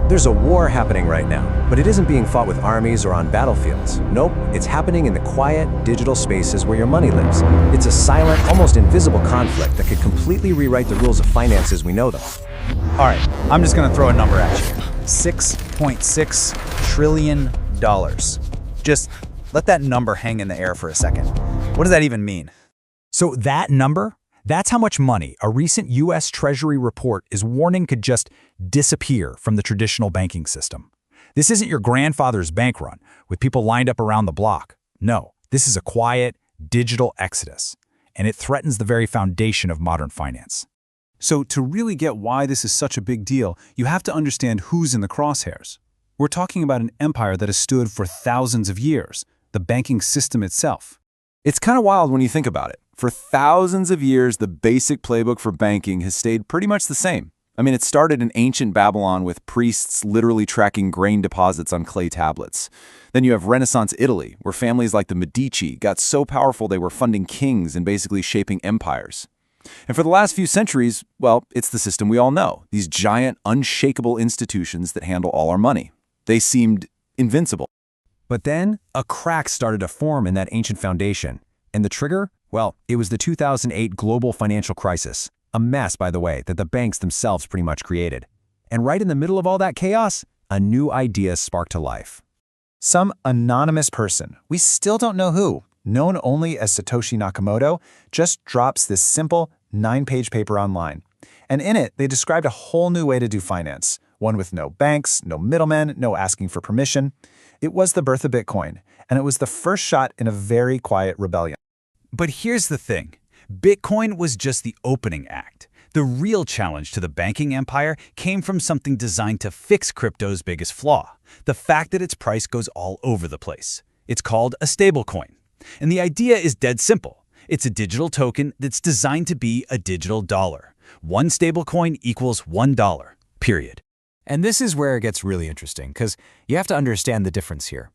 There's a war happening right now, but it isn't being fought with armies or on battlefields. Nope, it's happening in the quiet, digital spaces where your money lives. It's a silent, almost invisible conflict that could completely rewrite the rules of finance as we know them. All right, I'm just gonna throw a number at you. $6.6 trillion. Just let that number hang in the air for a second. What does that even mean? So that number, that's how much money a recent U.S. Treasury report is warning could just disappear from the traditional banking system. This isn't your grandfather's bank run, with people lined up around the block. No, this is a quiet, digital exodus, and it threatens the very foundation of modern finance. So to really get why this is such a big deal, you have to understand who's in the crosshairs. We're talking about an empire that has stood for thousands of years, the banking system itself. It's kind of wild when you think about it. For thousands of years, the basic playbook for banking has stayed pretty much the same. I mean, it started in ancient Babylon with priests literally tracking grain deposits on clay tablets. Then you have Renaissance Italy, where families like the Medici got so powerful they were funding kings and basically shaping empires. And for the last few centuries, well, it's the system we all know, these giant, unshakable institutions that handle all our money. They seemed invincible. But then, a crack started to form in that ancient foundation. And the trigger? Well, it was the 2008 global financial crisis. A mess, by the way, that the banks themselves pretty much created. And right in the middle of all that chaos, a new idea sparked to life. Some anonymous person, we still don't know who, known only as Satoshi Nakamoto, just drops this simple 9-page paper online. And in it, they described a whole new way to do finance, one with no banks, no middlemen, no asking for permission. It was the birth of Bitcoin, and it was the first shot in a very quiet rebellion. But here's the thing. Bitcoin was just the opening act. The real challenge to the banking empire came from something designed to fix crypto's biggest flaw, the fact that its price goes all over the place. It's called a stablecoin. And the idea is dead simple. It's a digital token that's designed to be a digital dollar. One stablecoin equals $1, period. And this is where it gets really interesting, because you have to understand the difference here.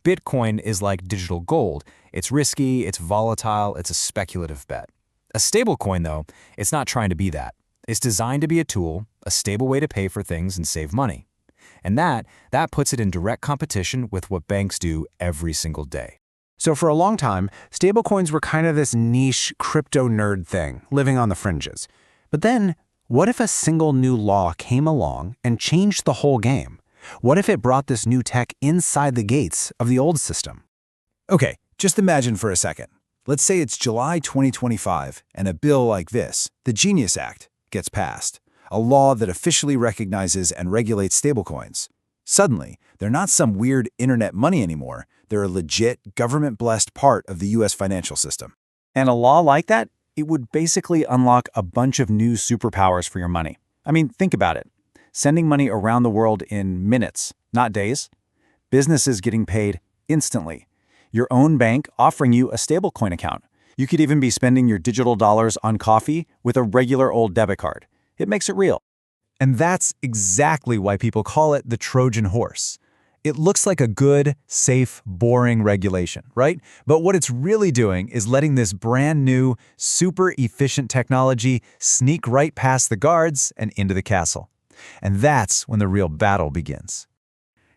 Bitcoin is like digital gold. It's risky, it's volatile, it's a speculative bet. A stablecoin, though, it's not trying to be that. It's designed to be a tool, a stable way to pay for things and save money. And that puts it in direct competition with what banks do every single day. So for a long time, stablecoins were kind of this niche crypto nerd thing, living on the fringes. But then, what if a single new law came along and changed the whole game? What if it brought this new tech inside the gates of the old system? Okay, just imagine for a second. Let's say it's July 2025, and a bill like this, the Genius Act, gets passed, a law that officially recognizes and regulates stablecoins. Suddenly, they're not some weird internet money anymore. They're a legit, government-blessed part of the U.S. financial system. And a law like that, it would basically unlock a bunch of new superpowers for your money. I mean, think about it. Sending money around the world in minutes, not days. Businesses getting paid instantly. Your own bank offering you a stablecoin account. You could even be spending your digital dollars on coffee with a regular old debit card. It makes it real. And that's exactly why people call it the Trojan horse. It looks like a good, safe, boring regulation, right? But what it's really doing is letting this brand new, super efficient technology sneak right past the guards and into the castle. And that's when the real battle begins.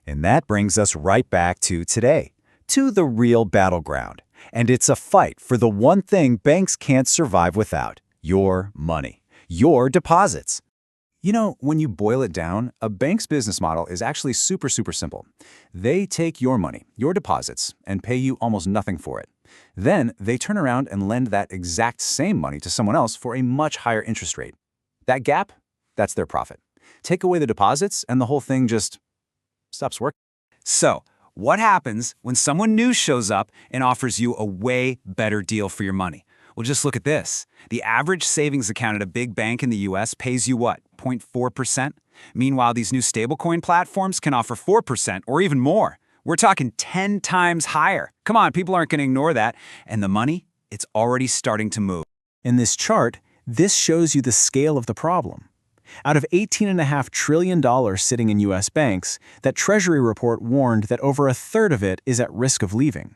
And that brings us right back to today, to the real battleground. And it's a fight for the one thing banks can't survive without: your money, your deposits. You know, when you boil it down, a bank's business model is actually super simple. They take your money, your deposits, and pay you almost nothing for it. Then they turn around and lend that exact same money to someone else for a much higher interest rate. That gap, that's their profit. Take away the deposits, and the whole thing just stops working. So, what happens when someone new shows up and offers you a way better deal for your money? Well, just look at this. The average savings account at a big bank in the US pays you what, 0.4%? Meanwhile, these new stablecoin platforms can offer 4% or even more. We're talking 10 times higher. Come on, people aren't going to ignore that. And the money, it's already starting to move. In this chart, this shows you the scale of the problem. Out of $18.5 trillion sitting in U.S. banks, that Treasury report warned that over a third of it is at risk of leaving.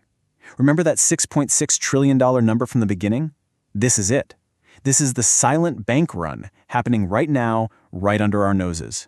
Remember that $6.6 trillion number from the beginning? This is it. This is the silent bank run happening right now, right under our noses.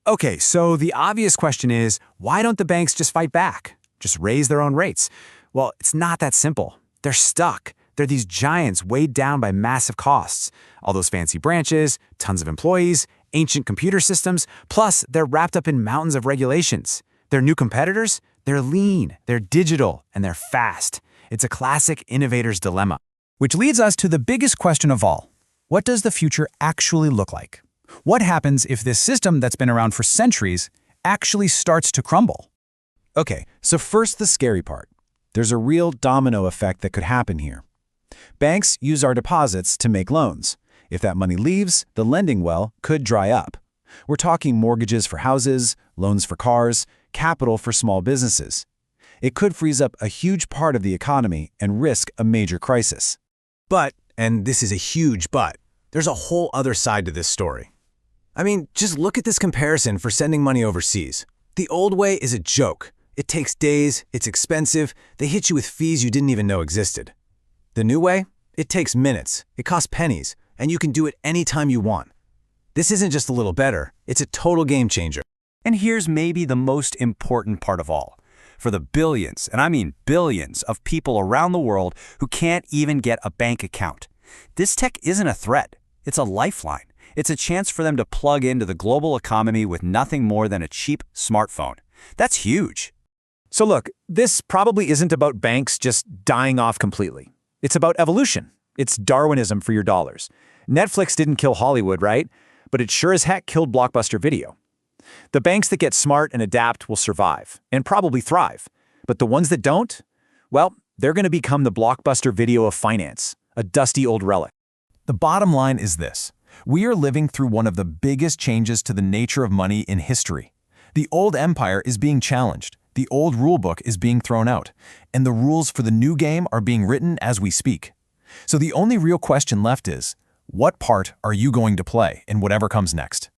Okay, so the obvious question is, why don't the banks just fight back? Just raise their own rates? Well, it's not that simple. They're stuck. They're these giants weighed down by massive costs. All those fancy branches, tons of employees, ancient computer systems, plus they're wrapped up in mountains of regulations. Their new competitors? They're lean, they're digital, and they're fast. It's a classic innovator's dilemma. Which leads us to the biggest question of all. What does the future actually look like? What happens if this system that's been around for centuries actually starts to crumble? Okay, so first the scary part. There's a real domino effect that could happen here. Banks use our deposits to make loans. If that money leaves, the lending well could dry up. We're talking mortgages for houses, loans for cars, capital for small businesses. It could freeze up a huge part of the economy and risk a major crisis. But, and this is a huge but, there's a whole other side to this story. I mean, just look at this comparison for sending money overseas. The old way is a joke. It takes days, it's expensive, they hit you with fees you didn't even know existed. The new way? It takes minutes, it costs pennies, and you can do it anytime you want. This isn't just a little better, it's a total game changer. And here's maybe the most important part of all. For the billions, and I mean billions, of people around the world who can't even get a bank account, this tech isn't a threat, it's a lifeline. It's a chance for them to plug into the global economy with nothing more than a cheap smartphone. That's huge. So look, this probably isn't about banks just dying off completely. It's about evolution. It's Darwinism for your dollars. Netflix didn't kill Hollywood, right? But it sure as heck killed Blockbuster Video. The banks that get smart and adapt will survive, and probably thrive. But the ones that don't, well, they're going to become the Blockbuster Video of finance, a dusty old relic. The bottom line is this. We are living through one of the biggest changes to the nature of money in history. The old empire is being challenged, the old rulebook is being thrown out, and the rules for the new game are being written as we speak. So the only real question left is, what part are you going to play in whatever comes next?